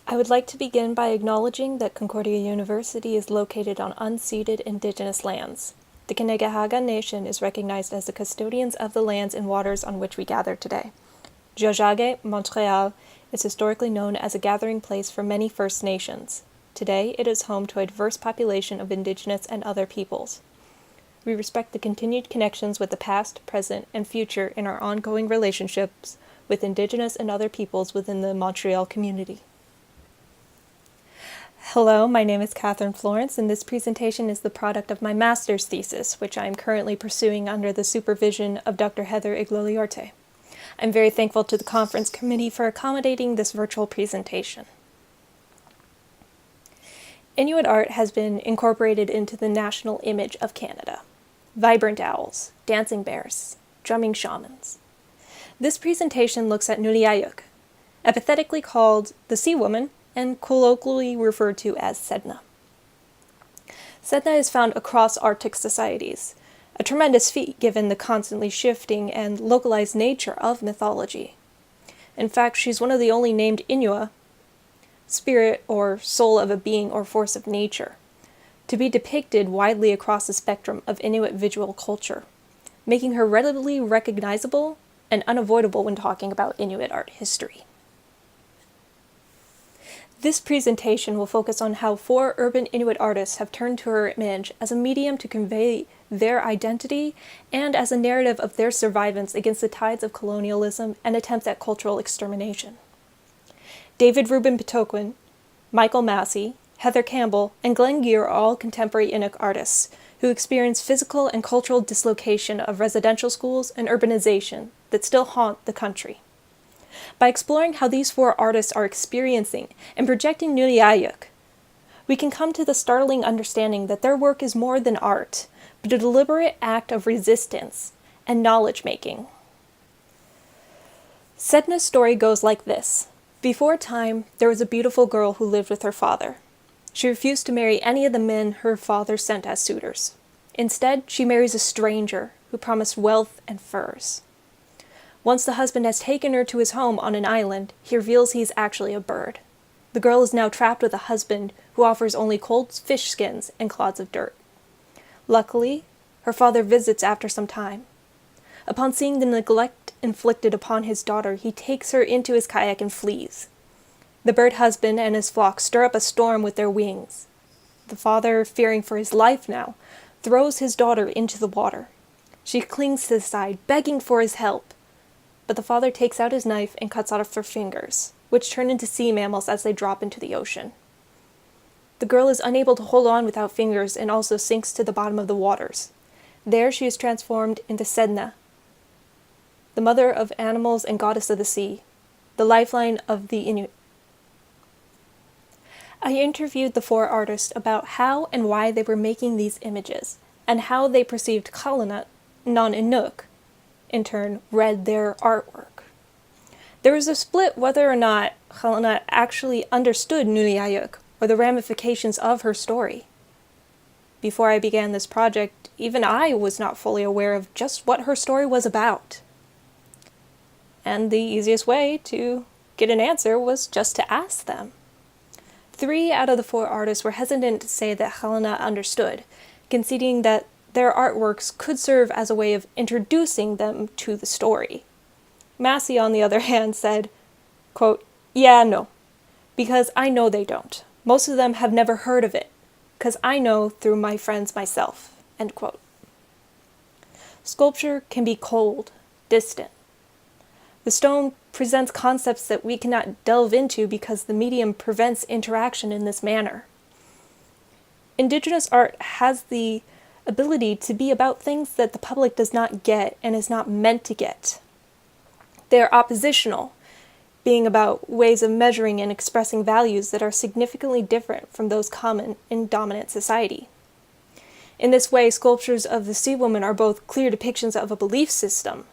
I would like to begin by acknowledging that Concordia University is located on unceded Indigenous lands. The Kanien'kehá:ka Nation is recognized as the custodians of the lands and waters on which we gather today. Tiohtià:ke, Montreal, is historically known as a gathering place for many First Nations. Today, it is home to a diverse population of Indigenous and other peoples. We respect the continued connections with the past, present, and future in our ongoing relationships with Indigenous and other peoples within the Montreal community. Hello, my name is Kathryn Florence, and this presentation is the product of my master's thesis, which I am currently pursuing under the supervision of Dr. Heather Igloliorte. I'm very thankful to the conference committee for accommodating this virtual presentation. Inuit art has been incorporated into the national image of Canada. Vibrant owls, dancing bears, drumming shamans. This presentation looks at Nuliajuk, epithetically called the Sea Woman, and colloquially referred to as Sedna. Sedna is found across Arctic societies, a tremendous feat given the constantly shifting and localized nature of mythology. In fact, she's one of the only named Inuit, spirit or soul of a being or force of nature, to be depicted widely across the spectrum of Inuit visual culture, making her readily recognizable and unavoidable when talking about Inuit art history. This presentation will focus on how 4 urban Inuit artists have turned to her image as a medium to convey their identity and as a narrative of their survivance against the tides of colonialism and attempts at cultural extermination. David Rubin Pitoquin, Michael Massey, Heather Campbell, and Glenn Gear are all contemporary Inuk artists who experience physical and cultural dislocation of residential schools and urbanization that still haunt the country. By exploring how these 4 artists are experiencing and projecting Nuliajuk, we can come to the startling understanding that their work is more than art, but a deliberate act of resistance and knowledge-making. Sedna's story goes like this. Before time, there was a beautiful girl who lived with her father. She refused to marry any of the men her father sent as suitors. Instead, she marries a stranger who promised wealth and furs. Once the husband has taken her to his home on an island, he reveals he is actually a bird. The girl is now trapped with a husband who offers only cold fish skins and clods of dirt. Luckily, her father visits after some time. Upon seeing the neglect inflicted upon his daughter, he takes her into his kayak and flees. The bird husband and his flock stir up a storm with their wings. The father, fearing for his life now, throws his daughter into the water. She clings to the side, begging for his help. But the father takes out his knife and cuts off her fingers, which turn into sea mammals as they drop into the ocean. The girl is unable to hold on without fingers and also sinks to the bottom of the waters. There she is transformed into Sedna, the mother of animals and goddess of the sea, the lifeline of the Inuit. I interviewed the 4 artists about how and why they were making these images, and how they perceived qallunaat, non-Inuit, in turn, read their artwork. There was a split whether or not qallunaat actually understood Nuliajuk or the ramifications of her story. Before I began this project, even I was not fully aware of just what her story was about. And the easiest way to get an answer was just to ask them. 3 out of the 4 artists were hesitant to say that qallunaat understood, conceding that their artworks could serve as a way of introducing them to the story. Massey, on the other hand, said, quote, "Yeah, no, because I know they don't. Most of them have never heard of it, because I know through my friends myself," end quote. Sculpture can be cold, distant. The stone presents concepts that we cannot delve into because the medium prevents interaction in this manner. Indigenous art has the ability to be about things that the public does not get and is not meant to get. They are oppositional, being about ways of measuring and expressing values that are significantly different from those common in dominant society. In this way, sculptures of the Sea Woman are both clear depictions of a belief system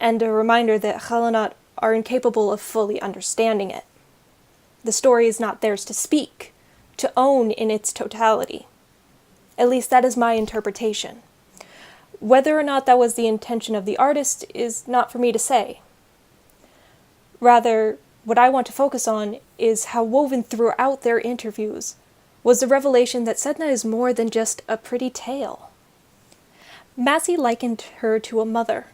and a reminder that qallunaat are incapable of fully understanding it. The story is not theirs to speak, to own in its totality. At least that is my interpretation. Whether or not that was the intention of the artist is not for me to say. Rather, what I want to focus on is how woven throughout their interviews was the revelation that Sedna is more than just a pretty tale. Massey likened her to a mother,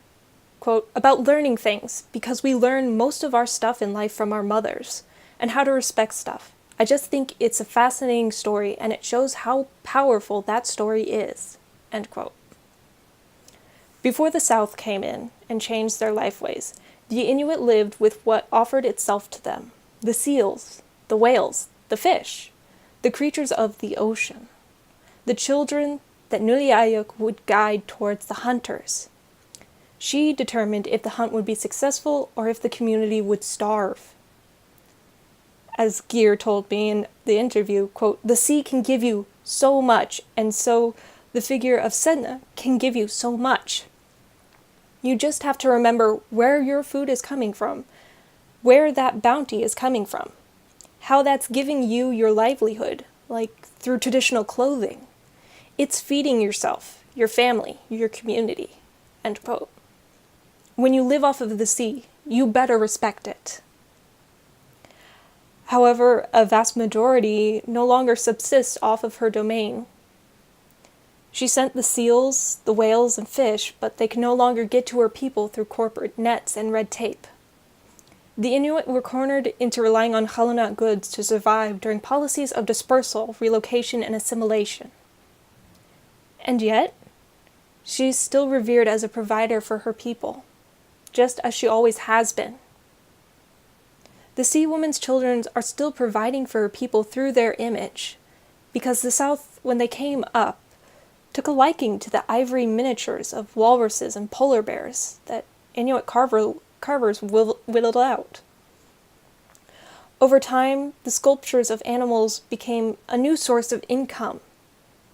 quote, about learning things, because we learn most of our stuff in life from our mothers, and how to respect stuff. I just think it's a fascinating story, and it shows how powerful that story is, end quote. Before the South came in and changed their lifeways, the Inuit lived with what offered itself to them: the seals, the whales, the fish, the creatures of the ocean, the children that Nuliajuk would guide towards the hunters. She determined if the hunt would be successful or if the community would starve. As Gear told me in the interview, quote, the sea can give you so much, and so the figure of Sedna can give you so much. You just have to remember where your food is coming from, where that bounty is coming from, how that's giving you your livelihood, like through traditional clothing. It's feeding yourself, your family, your community, end quote. When you live off of the sea, you better respect it. However, a vast majority no longer subsist off of her domain. She sent the seals, the whales, and fish, but they can no longer get to her people through corporate nets and red tape. The Inuit were cornered into relying on qallunaat goods to survive during policies of dispersal, relocation, and assimilation. And yet, she's still revered as a provider for her people, just as she always has been. The Sea Woman's children are still providing for her people through their image, because the South, when they came up, took a liking to the ivory miniatures of walruses and polar bears that Inuit carvers whittled out. Over time, the sculptures of animals became a new source of income.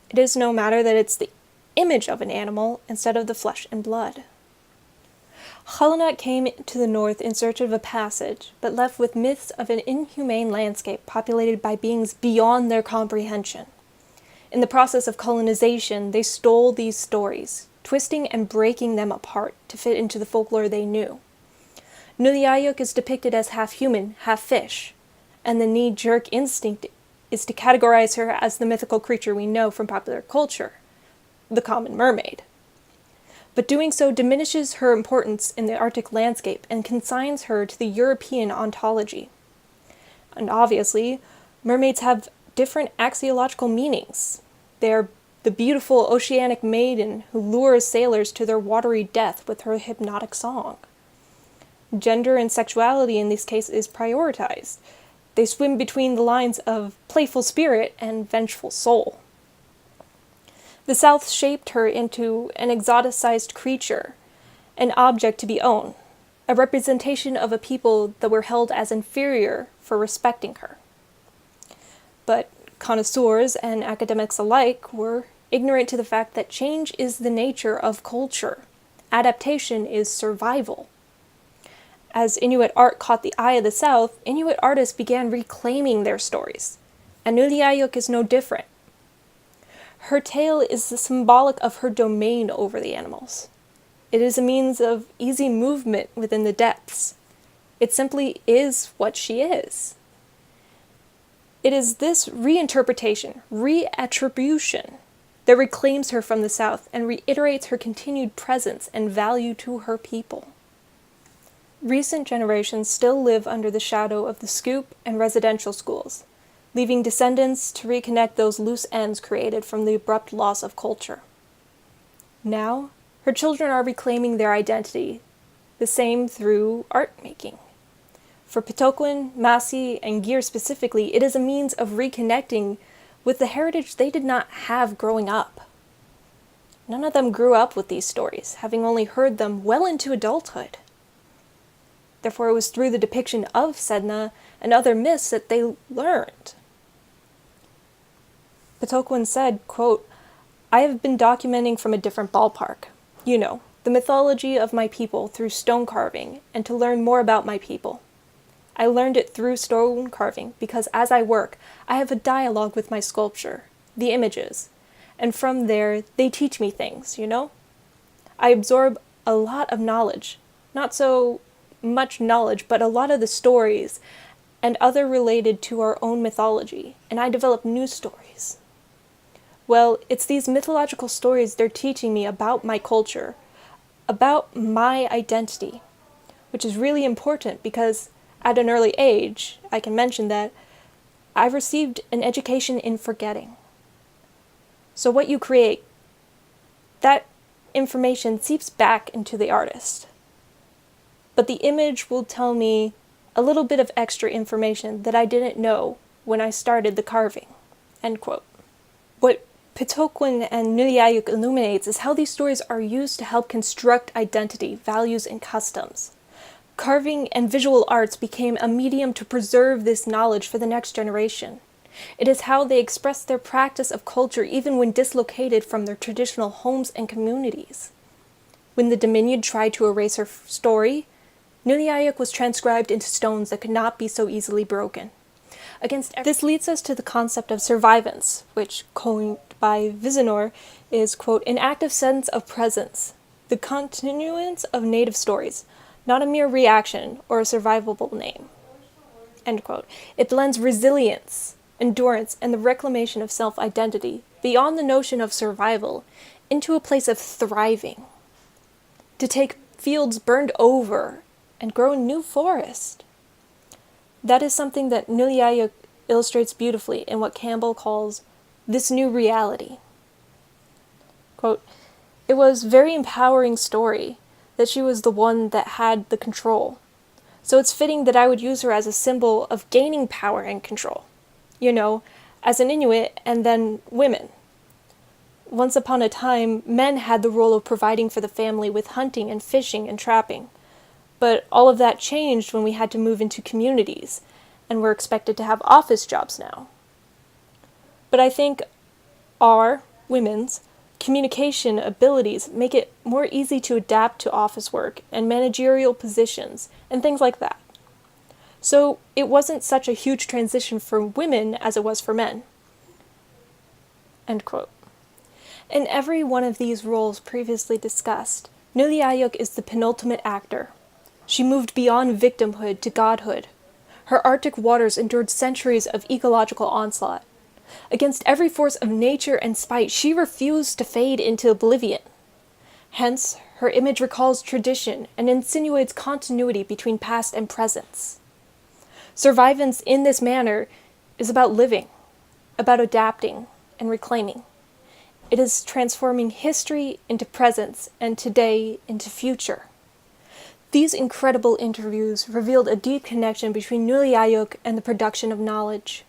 It is no matter that it's the image of an animal instead of the flesh and blood. Qallunaat came to the north in search of a passage, but left with myths of an inhumane landscape populated by beings beyond their comprehension. In the process of colonization, they stole these stories, twisting and breaking them apart to fit into the folklore they knew. Nuliajuk is depicted as half human, half fish, and the knee-jerk instinct is to categorize her as the mythical creature we know from popular culture, the common mermaid. But doing so diminishes her importance in the Arctic landscape and consigns her to the European ontology. And obviously, mermaids have different axiological meanings. They are the beautiful oceanic maiden who lures sailors to their watery death with her hypnotic song. Gender and sexuality in this case is prioritized. They swim between the lines of playful spirit and vengeful soul. The South shaped her into an exoticized creature, an object to be owned, a representation of a people that were held as inferior for respecting her. But connoisseurs and academics alike were ignorant to the fact that change is the nature of culture. Adaptation is survival. As Inuit art caught the eye of the South, Inuit artists began reclaiming their stories, and Nuliajuk is no different. Her tale is symbolic of her domain over the animals. It is a means of easy movement within the depths. It simply is what she is. It is this reinterpretation, reattribution, that reclaims her from the South and reiterates her continued presence and value to her people. Recent generations still live under the shadow of the scoop and residential schools, leaving descendants to reconnect those loose ends created from the abrupt loss of culture. Now, her children are reclaiming their identity, the same through art making. For Pitoquin, Massey, and Gear specifically, it is a means of reconnecting with the heritage they did not have growing up. None of them grew up with these stories, having only heard them well into adulthood. Therefore, it was through the depiction of Sedna and other myths that they learned. Pitoquin said, quote, I have been documenting from a different ballpark. You know, the mythology of my people through stone carving, and to learn more about my people. I learned it through stone carving because as I work, I have a dialogue with my sculpture, the images, and from there, they teach me things, you know? I absorb a lot of knowledge, not so much knowledge, but a lot of the stories and other related to our own mythology, and I develop new stories. Well, it's these mythological stories they're teaching me about my culture, about my identity, which is really important because at an early age, I can mention that I've received an education in forgetting. So what you create, that information seeps back into the artist. But the image will tell me a little bit of extra information that I didn't know when I started the carving." End quote. What Pitoquin and Nuliajuk illuminates is how these stories are used to help construct identity, values, and customs. Carving and visual arts became a medium to preserve this knowledge for the next generation. It is how they express their practice of culture even when dislocated from their traditional homes and communities. When the Dominion tried to erase her story, Nuliajuk was transcribed into stones that could not be so easily broken. This leads us to the concept of survivance, which, coined by Visinor, is, quote, "an active sense of presence, the continuance of native stories, not a mere reaction or a survivable name." End quote. It blends resilience, endurance, and the reclamation of self-identity beyond the notion of survival into a place of thriving. To take fields burned over and grow a new forest. That is something that Nuliajuk illustrates beautifully in what Campbell calls this new reality. Quote, "It was a very empowering story that she was the one that had the control. So it's fitting that I would use her as a symbol of gaining power and control. You know, as an Inuit and then women. Once upon a time, men had the role of providing for the family with hunting and fishing and trapping. But all of that changed when we had to move into communities, and we're expected to have office jobs now. But I think our, women's, communication abilities make it more easy to adapt to office work and managerial positions and things like that. So it wasn't such a huge transition for women as it was for men." End quote. In every one of these roles previously discussed, Nuliajuk is the penultimate actor. She moved beyond victimhood to godhood. Her Arctic waters endured centuries of ecological onslaught. Against every force of nature and spite, she refused to fade into oblivion. Hence, her image recalls tradition and insinuates continuity between past and present. Survivance in this manner is about living, about adapting and reclaiming. It is transforming history into presence and today into future. These incredible interviews revealed a deep connection between Nuliajuk and the production of knowledge.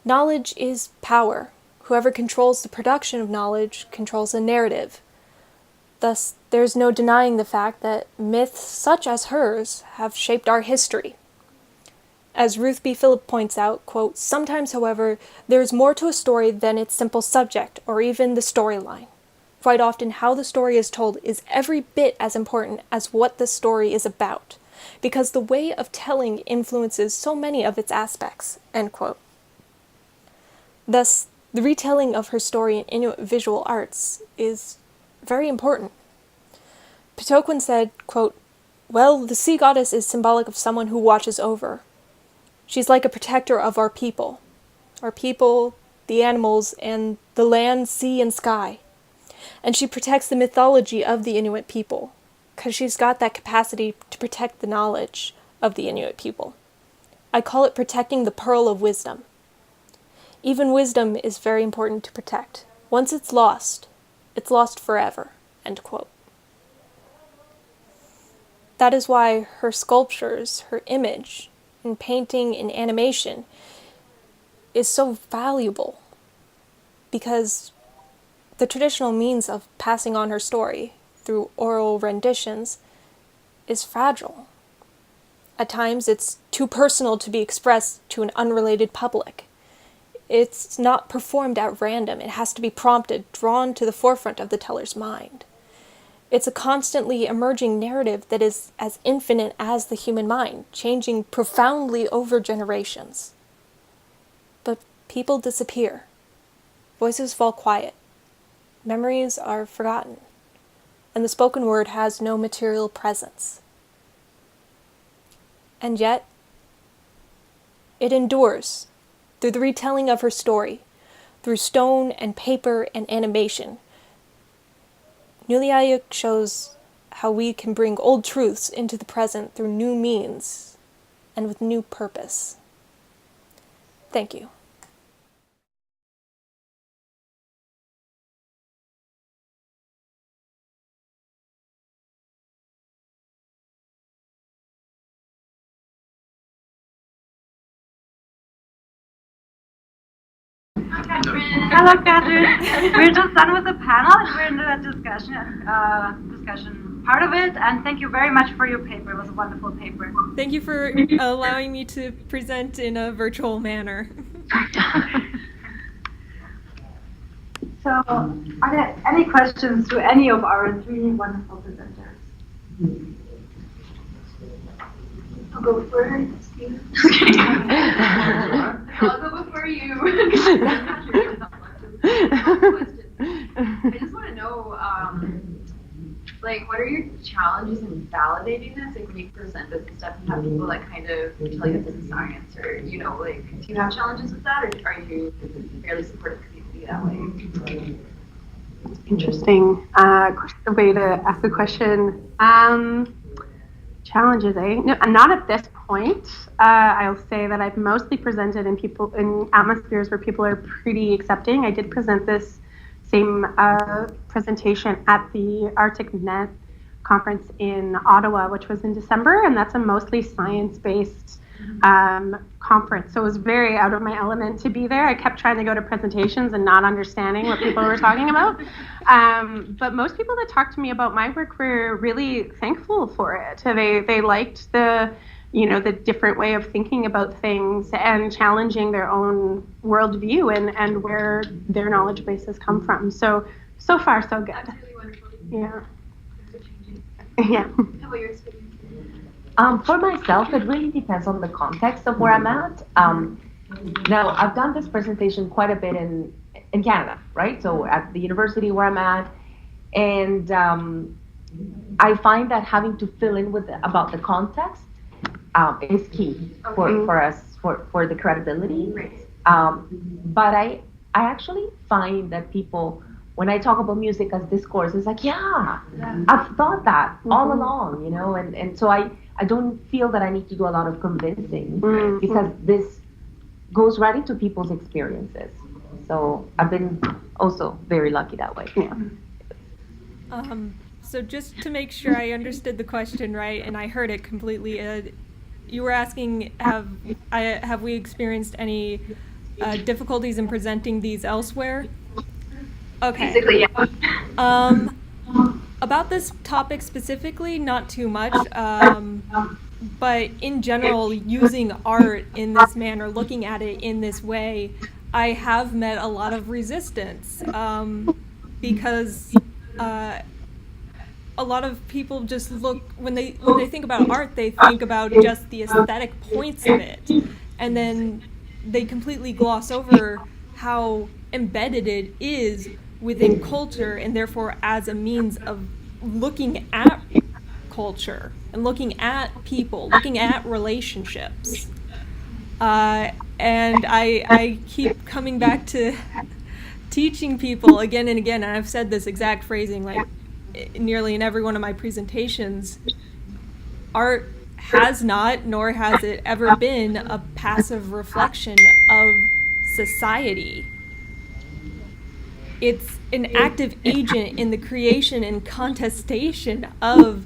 Knowledge is power. Whoever controls the production of knowledge controls the narrative. Thus, there is no denying the fact that myths such as hers have shaped our history. As Ruth B. Phillip points out, quote, "Sometimes, however, there is more to a story than its simple subject or even the storyline. Quite often, how the story is told is every bit as important as what the story is about, because the way of telling influences so many of its aspects." End quote. Thus, the retelling of her story in Inuit visual arts is very important. Pitoquin said, quote, "Well, the sea goddess is symbolic of someone who watches over. She's like a protector of our people, the animals, and the land, sea, and sky. And she protects the mythology of the Inuit people, because she's got that capacity to protect the knowledge of the Inuit people. I call it protecting the pearl of wisdom. Even wisdom is very important to protect. Once it's lost forever." End quote. That is why her sculptures, her image, in painting and animation, is so valuable, because the traditional means of passing on her story through oral renditions is fragile. At times, it's too personal to be expressed to an unrelated public. It's not performed at random. It has to be prompted, drawn to the forefront of the teller's mind. It's a constantly emerging narrative that is as infinite as the human mind, changing profoundly over generations. But people disappear. Voices fall quiet. Memories are forgotten. And the spoken word has no material presence. And yet, it endures through the retelling of her story, through stone and paper and animation. Nuliajuk shows how we can bring old truths into the present through new means and with new purpose. Thank you. Hello, Kathryn. We're just done with the panel and we're in the discussion part of it. And thank you very much for your paper. It was a wonderful paper. Thank you for allowing me to present in a virtual manner. So, are there any questions to any of our three wonderful presenters? I'll go before Steve. I'll go before you. I just want to know, like, what are your challenges in validating this? Like, when you present this and stuff, and have people like kind of tell you this is science, or like, do you have challenges with that, or are you fairly supportive of people be that way? Interesting way to ask the question. Challenges, eh? No, not at this point. I'll say that I've mostly presented in atmospheres where people are pretty accepting. I did present this same presentation at the Arctic Net conference in Ottawa, which was in December, and that's a mostly science-based conference. So it was very out of my element to be there. I kept trying to go to presentations and not understanding what people were talking about. But most people that talked to me about my work were really thankful for it. They liked the different way of thinking about things and challenging their own worldview and where their knowledge bases come from. So far, so good. That's really wonderful. Yeah. Yeah. How about your experience? For myself, it really depends on the context of where I'm at. Now, I've done this presentation quite a bit in Canada, right? So at the university where I'm at, and I find that having to fill in about the context is key for us, for the credibility. Right. But I actually find that people, when I talk about music as discourse, it's like, yeah. I've thought that all along, and so I don't feel that I need to do a lot of convincing because this goes right into people's experiences. So I've been also very lucky that way. Yeah. So just to make sure I understood the question right, and I heard it completely, you were asking, have we experienced any difficulties in presenting these elsewhere? Okay. Basically, yeah. About this topic specifically, not too much, but in general, using art in this manner, looking at it in this way, I have met a lot of resistance because a lot of people just look, when they think about art, they think about just the aesthetic points of it, and then they completely gloss over how embedded it is within culture, and therefore as a means of looking at culture and looking at people, looking at relationships. And I keep coming back to teaching people again and again, and I've said this exact phrasing like nearly in every one of my presentations. Art has not, nor has it ever been, a passive reflection of society. It's an active agent in the creation and contestation of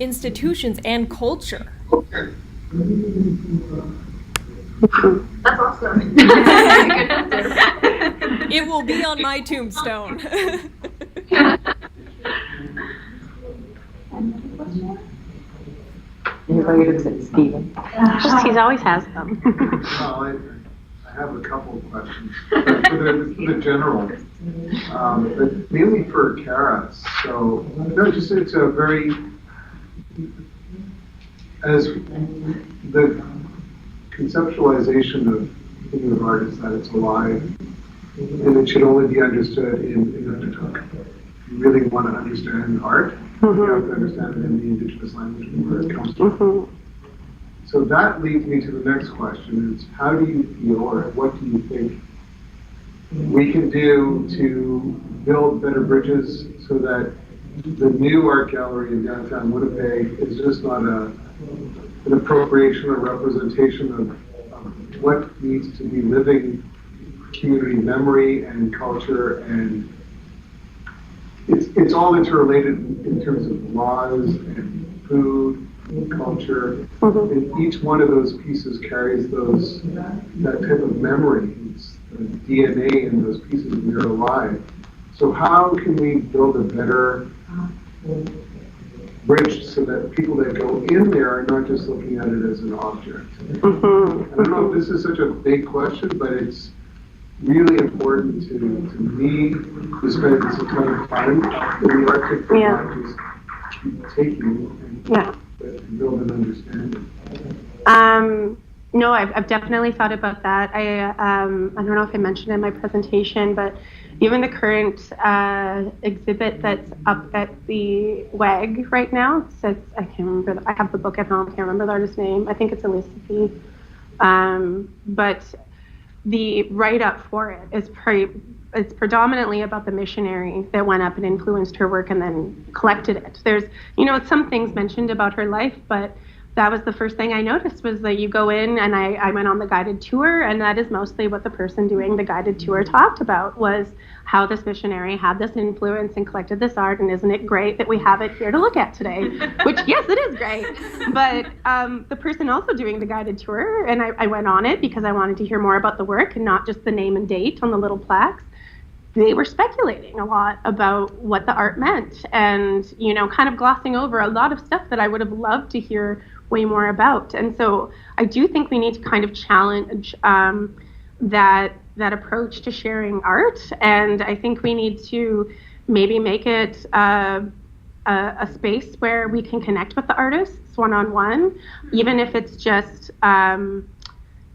institutions and culture. That's awesome. It will be on my tombstone. Everybody looks at Stephen. He always has them. Well, I have a couple of questions. For the general, but mainly for Kara. So, no, just it's a very, as the conceptualization of thinking of art is that it's alive, and it should only be understood in undertone. If you really want to understand art, you have to understand it in the Indigenous language where it comes from. So that leads me to the next question, is how do you feel, or what do you think we can do to build better bridges so that the new art gallery in downtown Winnipeg is just not an appropriation or representation of what needs to be living community memory and culture, and it's all interrelated in terms of laws and food and culture, and each one of those pieces carries that type of memory. It's the DNA in those pieces when they're alive. So how can we build a better bridge so that people that go in there are not just looking at it as an object? I don't know if this is such a big question, but it's really important to me to spend some time in the Arctic and not just keep taking and build an understanding. No, I've definitely thought about that. I don't know if I mentioned in my presentation, but even the current exhibit that's up at the WAG right now, says, I can't remember, I have the book at home, I can't remember the artist's name. I think it's Elisa P. But the write-up for it is it's predominantly about the missionary that went up and influenced her work and then collected it. There's, some things mentioned about her life, but that was the first thing I noticed, was that you go in, and I went on the guided tour, and that is mostly what the person doing the guided tour talked about, was how this missionary had this influence and collected this art, and isn't it great that we have it here to look at today? Which, yes, it is great. But the person also doing the guided tour, and I went on it because I wanted to hear more about the work and not just the name and date on the little plaques. They were speculating a lot about what the art meant, and, kind of glossing over a lot of stuff that I would have loved to hear way more about. And so I do think we need to kind of challenge that approach to sharing art, and I think we need to maybe make it a space where we can connect with the artists one-on-one, even if it's just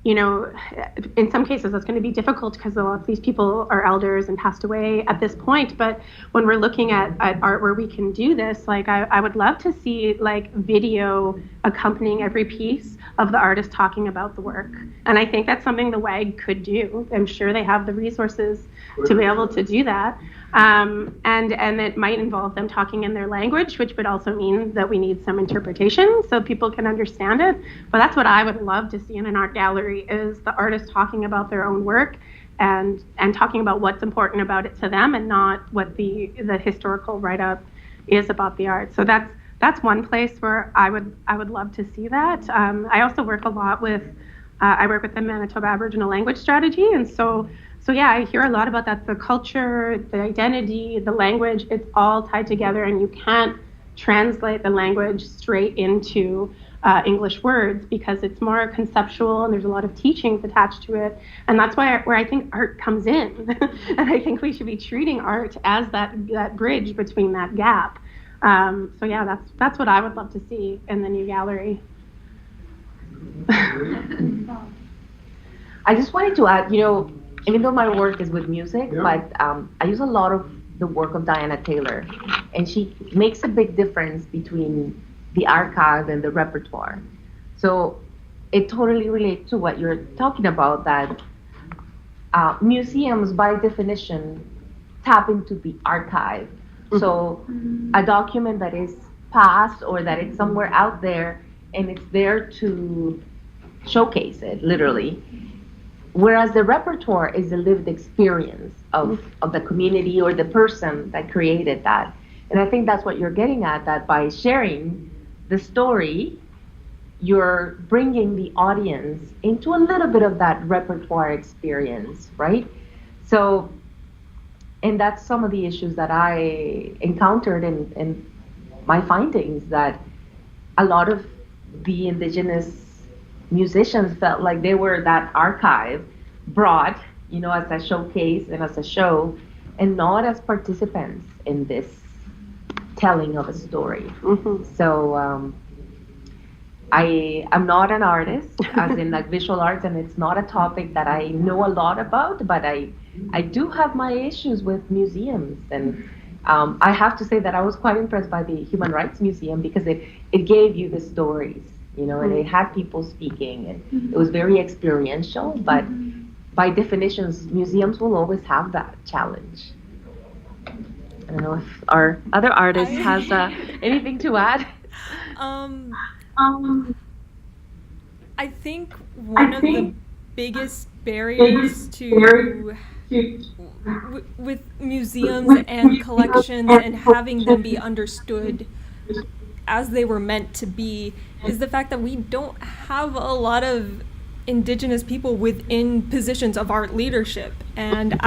in some cases that's going to be difficult because a lot of these people are elders and passed away at this point. But when we're looking at art where we can do this, like I would love to see like video accompanying every piece of the artist talking about the work. And I think that's something the WAG could do. I'm sure they have the resources to be able to do that. And it might involve them talking in their language, which would also mean that we need some interpretation so people can understand it. But that's what I would love to see in an art gallery, is the artist talking about their own work and talking about what's important about it to them, and not what the historical write-up is about the art. So that's one place where I would love to see that. I also work a lot with I work with the Manitoba Aboriginal Language Strategy, and so yeah, I hear a lot about that. The culture, the identity, the language, it's all tied together, and you can't translate the language straight into English words because it's more conceptual and there's a lot of teachings attached to it. And that's where I think art comes in. And I think we should be treating art as that bridge between that gap. So yeah, that's what I would love to see in the new gallery. I just wanted to add, even though my work is with music, but I use a lot of the work of Diana Taylor, and she makes a big difference between the archive and the repertoire. So it totally relates to what you're talking about, that museums, by definition, tap into the archive. So a document that is past or that it's somewhere out there, and it's there to showcase it, literally. Whereas the repertoire is the lived experience of the community or the person that created that. And I think that's what you're getting at, that by sharing the story, you're bringing the audience into a little bit of that repertoire experience, right? So, and that's some of the issues that I encountered in my findings, that a lot of the Indigenous musicians felt like they were that archive brought, as a showcase and as a show, and not as participants in this telling of a story. So I'm not an artist, as in like visual arts, and it's not a topic that I know a lot about, but I do have my issues with museums. And I have to say that I was quite impressed by the Human Rights Museum because it gave you the stories you know, and it had people speaking, and it was very experiential, but by definitions, museums will always have that challenge. I don't know if our other artist has anything to add. I think one of the biggest barriers to with museums and collections and having them be understood as they were meant to be is the fact that we don't have a lot of Indigenous people within positions of art leadership. And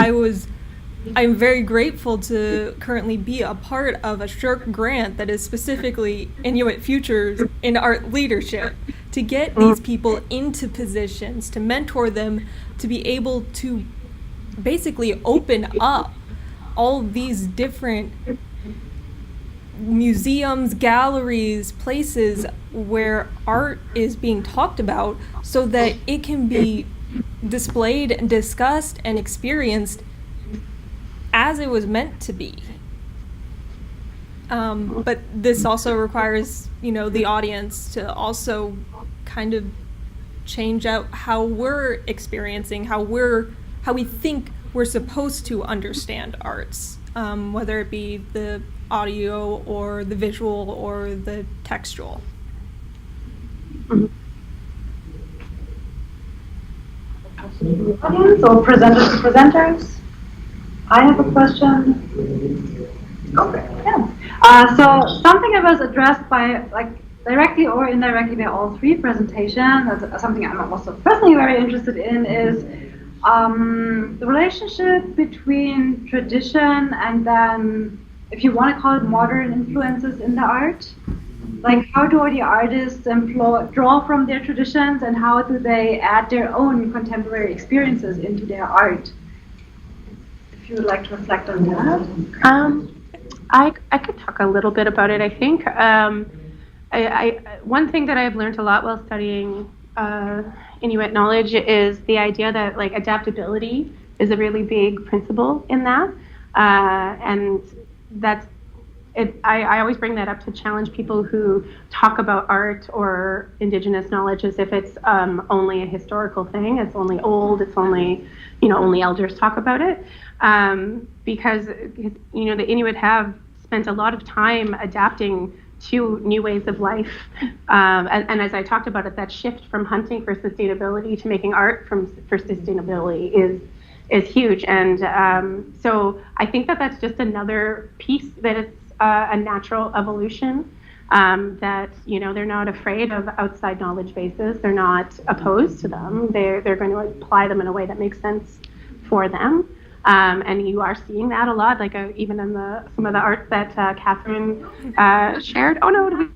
I'm very grateful to currently be a part of a SSHRC grant that is specifically Inuit Futures in art leadership, to get these people into positions, to mentor them, to be able to basically open up all these different museums, galleries, places where art is being talked about so that it can be displayed and discussed and experienced as it was meant to be. But this also requires, the audience to also kind of change out how we're experiencing, how we think we're supposed to understand arts, whether it be the audio or the visual or the textual. Audience or presenters? I have a question. Okay. Yeah. So something that was addressed by, directly or indirectly by all three presentations, that's something I'm also personally very interested in, is the relationship between tradition and then, if you want to call it, modern influences in the art. Like, how do the artists draw from their traditions, and how do they add their own contemporary experiences into their art? If you would like to reflect on that. I could talk a little bit about it, I think. One thing that I've learned a lot while studying Inuit knowledge is the idea that adaptability is a really big principle in that, and that's it. I always bring that up to challenge people who talk about art or Indigenous knowledge as if it's only a historical thing. It's only old. It's only only elders talk about it, because the Inuit have spent a lot of time adapting to new ways of life, and as I talked about it, that shift from hunting for sustainability to making art for sustainability is huge. And so I think that's just another piece that it's a natural evolution, that they're not afraid of outside knowledge bases. They're not opposed to them. They're going to apply them in a way that makes sense for them. And you are seeing that a lot, even in some of the art that Kathryn shared. Oh no!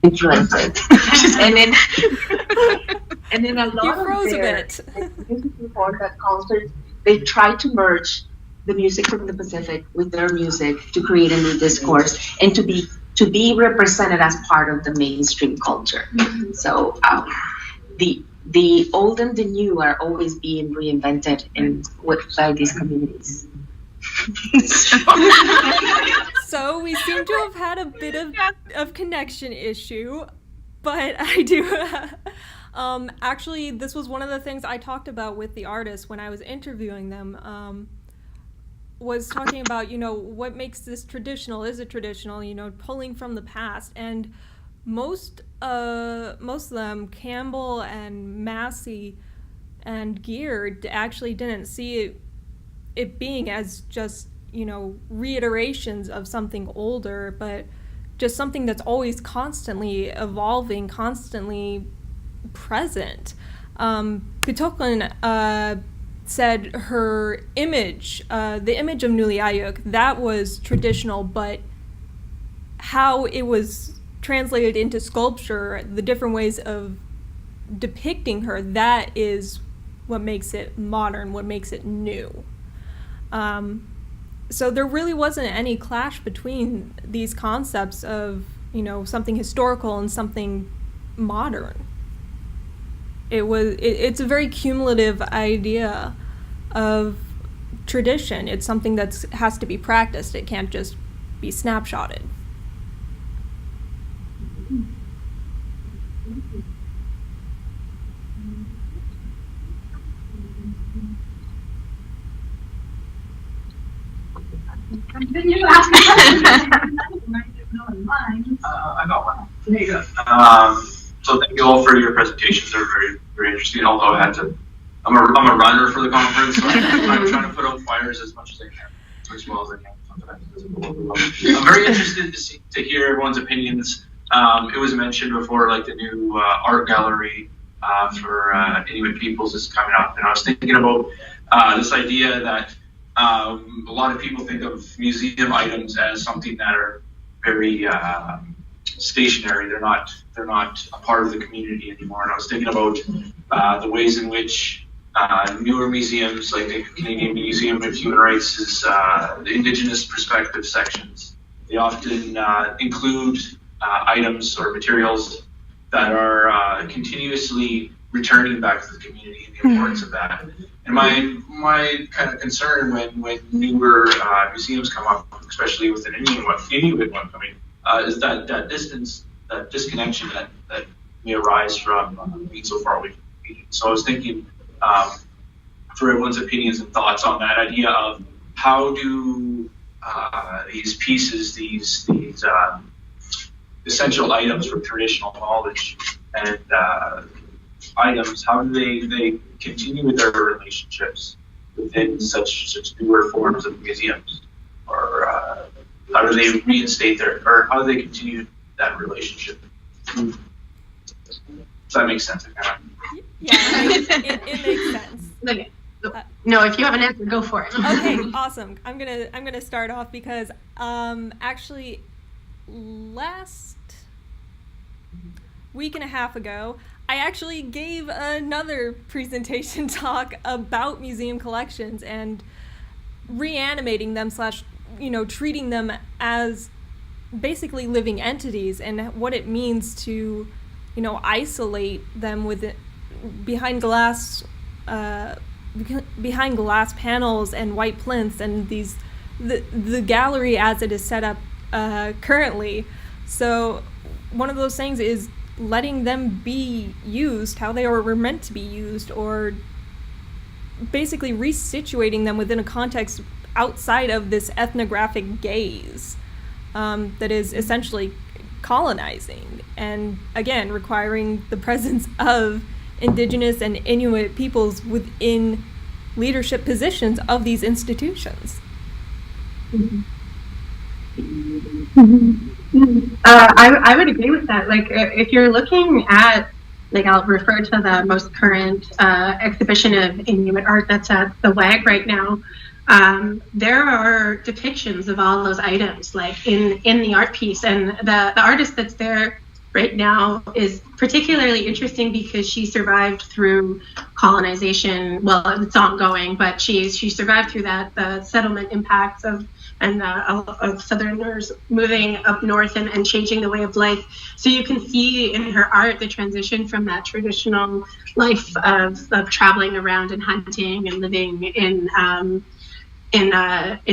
Influences, and then a lot of their music report that concerts, they try to merge the music from the Pacific with their music to create a new discourse and to be represented as part of the mainstream culture. Mm-hmm. So the old and the new are always being reinvented by these communities. So we seem to have had a bit of connection issue, but I do. Actually, this was one of the things I talked about with the artists when I was interviewing them. Was talking about what makes this traditional? Is it traditional? Pulling from the past, and most of them, Campbell and Massey and Gear, actually didn't see it being as just reiterations of something older, but just something that's always constantly evolving, constantly present. Pitoklin said her image, the image of Nuliajuk, that was traditional, but how it was translated into sculpture, the different ways of depicting her, that is what makes it modern, what makes it new. So there really wasn't any clash between these concepts of, something historical and something modern. It's a very cumulative idea of tradition. It's something that has to be practiced. It can't just be snapshotted. Continue asking questions. I got one. There you go. So thank you all for your presentations. They're very, very interesting. Although I'm a runner for the conference, so I'm trying to put out fires as much as I can, as well as I can. Sometimes I'm very interested to hear everyone's opinions. It was mentioned before, like the new art gallery for Inuit peoples is coming up, and I was thinking about this idea that a lot of people think of museum items as something that are very stationary. They're not a part of the community anymore. And I was thinking about the ways in which newer museums, like the Canadian Museum of Human Rights, is the Indigenous perspective sections. They often include items or materials that are continuously returning back to the community and the importance of that. And my kind of concern when newer museums come up, especially with an Inuit one coming, is that distance, that disconnection that may arise from being so far away from the community. So I was thinking for everyone's opinions and thoughts on that idea of how do these pieces, these essential items from traditional knowledge and items, how do they continue with their relationships within such newer forms of museums, or how do they reinstate or how do they continue that relationship? Does that make sense? Yeah, it makes sense. Okay. No, if you have an answer, go for it. Okay, awesome. I'm gonna start off because actually last week and a half ago, I actually gave another presentation talk about museum collections and reanimating them / treating them as basically living entities and what it means to, isolate them behind glass panels and white plinths and the gallery as it is set up currently. So one of those things is letting them be used how they were meant to be used, or basically resituating them within a context outside of this ethnographic gaze that is essentially colonizing, and again requiring the presence of Indigenous and Inuit peoples within leadership positions of these institutions. I would agree with that. Like, if you're looking at, like, I'll refer to the most current exhibition of Inuit art that's at the WAG right now. There are depictions of all those items, like in the art piece, and the artist that's there right now is particularly interesting because she survived through colonization. Well, it's ongoing, but she survived through that, the settlement impacts of Southerners moving up north and changing the way of life. So you can see in her art the transition from that traditional life of traveling around and hunting and living in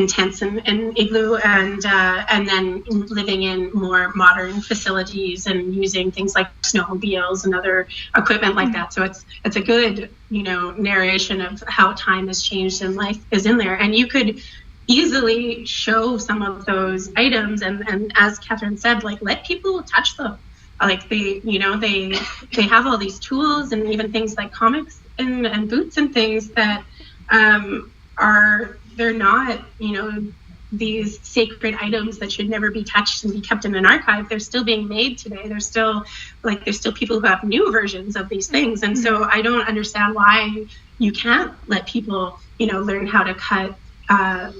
tents and igloo, and then living in more modern facilities and using things like snowmobiles and other equipment like that. So it's a good narration of how time has changed and life is in there, and you could easily show some of those items and as Kathryn said, like, let people touch them. Like, they have all these tools and even things like comics and boots and things that they're not these sacred items that should never be touched and be kept in an archive. They're still being made today. There's still people who have new versions of these things, and so I don't understand why you can't let people learn how to cut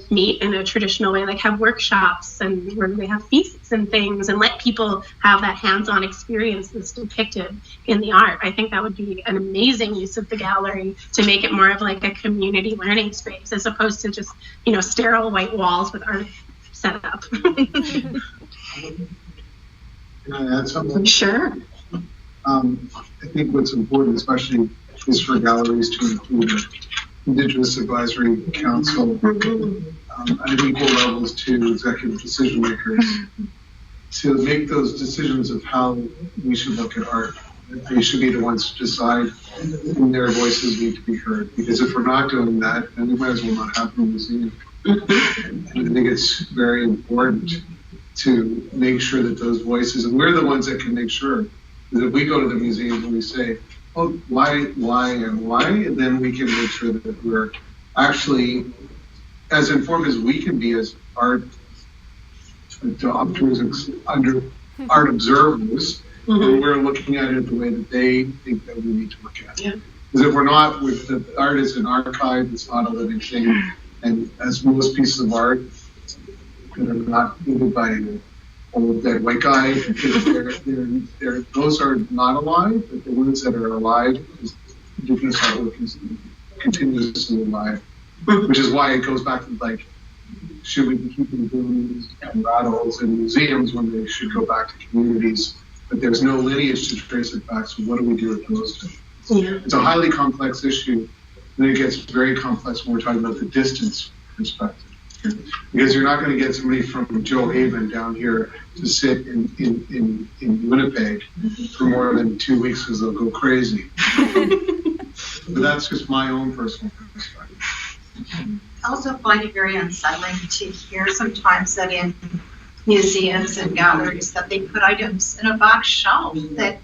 meat in a traditional way, like have workshops and where they have feasts and things, and let people have that hands-on experience that's depicted in the art. I think that would be an amazing use of the gallery to make it more of like a community learning space as opposed to just sterile white walls with art set up. Can I add something? Sure. I think what's important, especially, is for galleries to include Indigenous Advisory Council at equal levels to executive decision makers to make those decisions of how we should look at art They should be the ones to decide when their voices need to be heard. Because if we're not doing that, then we might as well not have a museum. And I think it's very important to make sure that those voices, and we're the ones that can make sure that if we go to the museum and we say, oh, why, and then we can make sure that we're actually as informed as we can be as art adopters, art observers, and we're looking at it the way that they think that we need to look at it. Because if we're not, with the art is an archive, it's not a living thing, and as most pieces of art that are not created by an old dead white guy, those are not alive, but the ones that are alive, Indigenous artwork is continuously alive. Which is why it goes back to, like, should we be keeping buildings and rattles in museums when they should go back to communities? But there's no lineage to trace it back, so what do we do with those two? It's a highly complex issue, and it gets very complex when we're talking about the distance perspective. Because you're not going to get somebody from Joe Haven down here to sit in Winnipeg for more than 2 weeks because they'll go crazy. But that's just my own personal perspective. I also find it very unsettling to hear sometimes that in museums and galleries that they put items in a back shelf that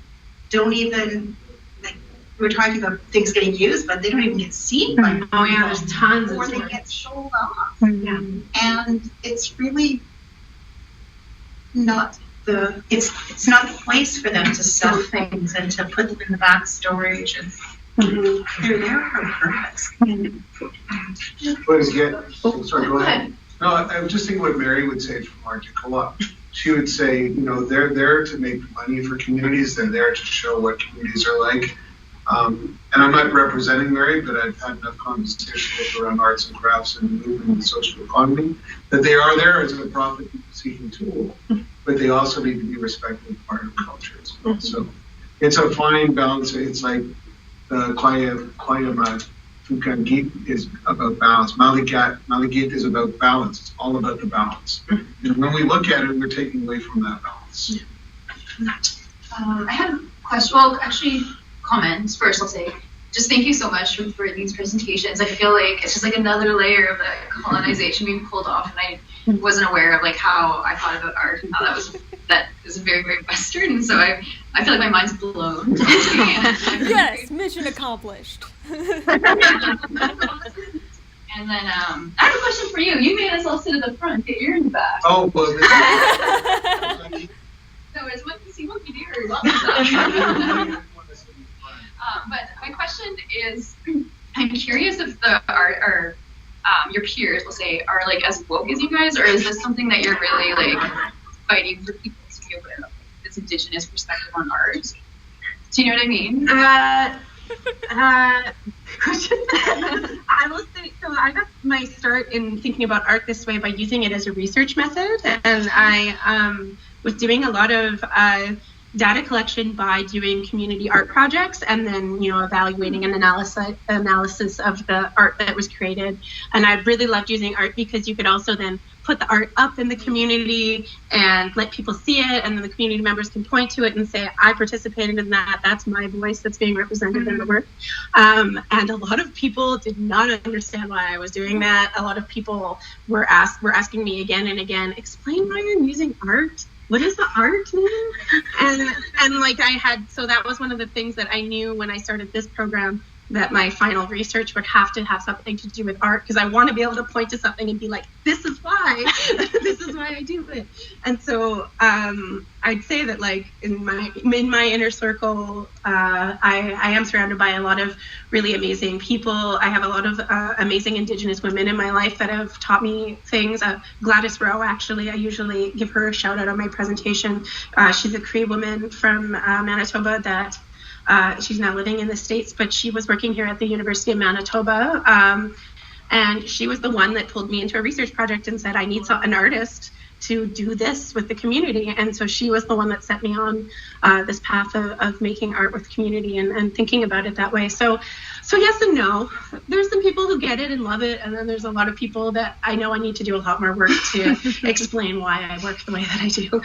don't even, like, we're talking about things getting used, but they don't even get seen by Oh yeah, there's tons before of they get sold off. Yeah. And it's really not it's not the place for them to sell things and to put them in the back storage, and they're there for a purpose. But again, sorry, go ahead. No, I was just thinking what Mary would say from Art to Co-op. She would say, you know, they're there to make money for communities. They're there to show what communities are like. And I'm not representing Mary, but I've had enough conversations around arts and crafts and movement and social economy that they are there as a profit-seeking tool, but they also need to be respected part of culture as well. So it's a fine balance. It's like qallunaat is about balance. Maligat is about balance. It's all about the balance. And when we look at it, we're taking away from that balance. I have a question. Well, actually, comments first. I'll say, just thank you so much for these presentations. I feel like it's just like another layer of the colonization being pulled off, and I wasn't aware of like how I thought about art and how that is very, very Western. And so I feel like my mind's blown. Yes, mission accomplished. And then I have a question for you. You made us all sit at the front. You're in the back. Oh, well. So it's what you see, what you do. But my question is, I'm curious if the art or your peers, we'll say, are like as woke as you guys, or is this something that you're really like fighting for people to be aware of, this Indigenous perspective on art? Do you know what I mean? I will say, so I got my start in thinking about art this way by using it as a research method, and I was doing a lot of data collection by doing community art projects, and then evaluating an analysis of the art that was created. And I really loved using art because you could also then put the art up in the community and let people see it, and then the community members can point to it and say, I participated in that, that's my voice that's being represented in the work. And a lot of people did not understand why I was doing that. A lot of people were asking me again and again, explain why you're using art. What is the art mean? And so that was one of the things that I knew when I started this program, that my final research would have to have something to do with art, because I want to be able to point to something and be like, this is why, this is why I do it. And so I'd say that like in my inner circle, I am surrounded by a lot of really amazing people. I have a lot of amazing Indigenous women in my life that have taught me things. Gladys Rowe, actually, I usually give her a shout out on my presentation. She's a Cree woman from Manitoba that she's now living in the States, but she was working here at the University of Manitoba. And she was the one that pulled me into a research project and said, I need an artist to do this with the community. And so she was the one that set me on this path of making art with community and thinking about it that way. So yes and no. There's some people who get it and love it, and then there's a lot of people that I know I need to do a lot more work to explain why I work the way that I do.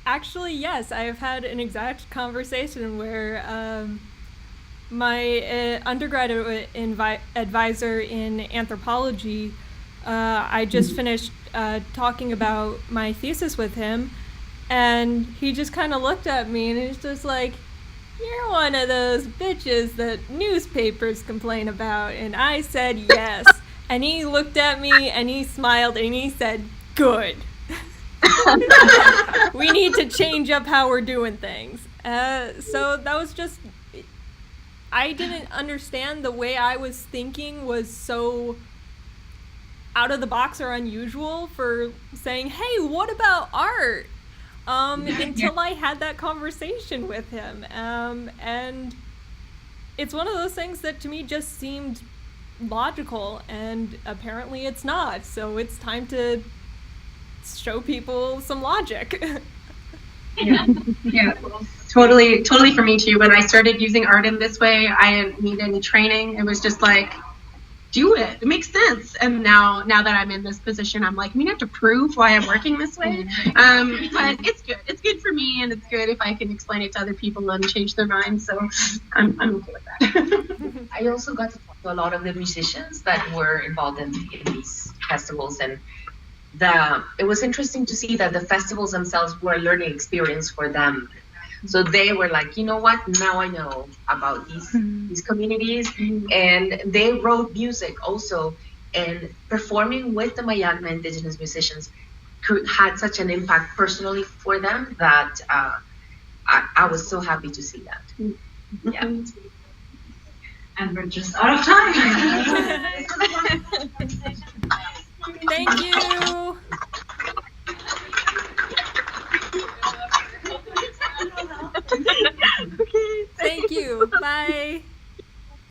Actually, yes, I have had an exact conversation where my undergraduate advisor in anthropology, I just finished talking about my thesis with him, and he just kind of looked at me and he's just like, "You're one of those bitches that newspapers complain about." And I said yes. And he looked at me and he smiled and he said, "Good. We need to change up how we're doing things." So that was just, I didn't understand the way I was thinking was so out of the box or unusual for saying, "Hey, what about art?" Until I had that conversation with him. And it's one of those things that to me just seemed logical, and apparently it's not. So it's time to show people some logic. Yeah, totally for me too. When I started using art in this way, I didn't need any training. It was just like, do it. It makes sense. And now that I'm in this position, I'm like, I have to prove why I'm working this way. But it's good. It's good for me, and it's good if I can explain it to other people and change their minds. So I'm okay with that. I also got to talk to a lot of the musicians that were involved in these festivals, and it was interesting to see that the festivals themselves were a learning experience for them. So they were like, you know what? Now I know about these communities, and they wrote music also, and performing with the Mayagna Indigenous musicians had such an impact personally for them that I was so happy to see that. Yeah. And we're just out of time. Thank you. Thank you. Bye.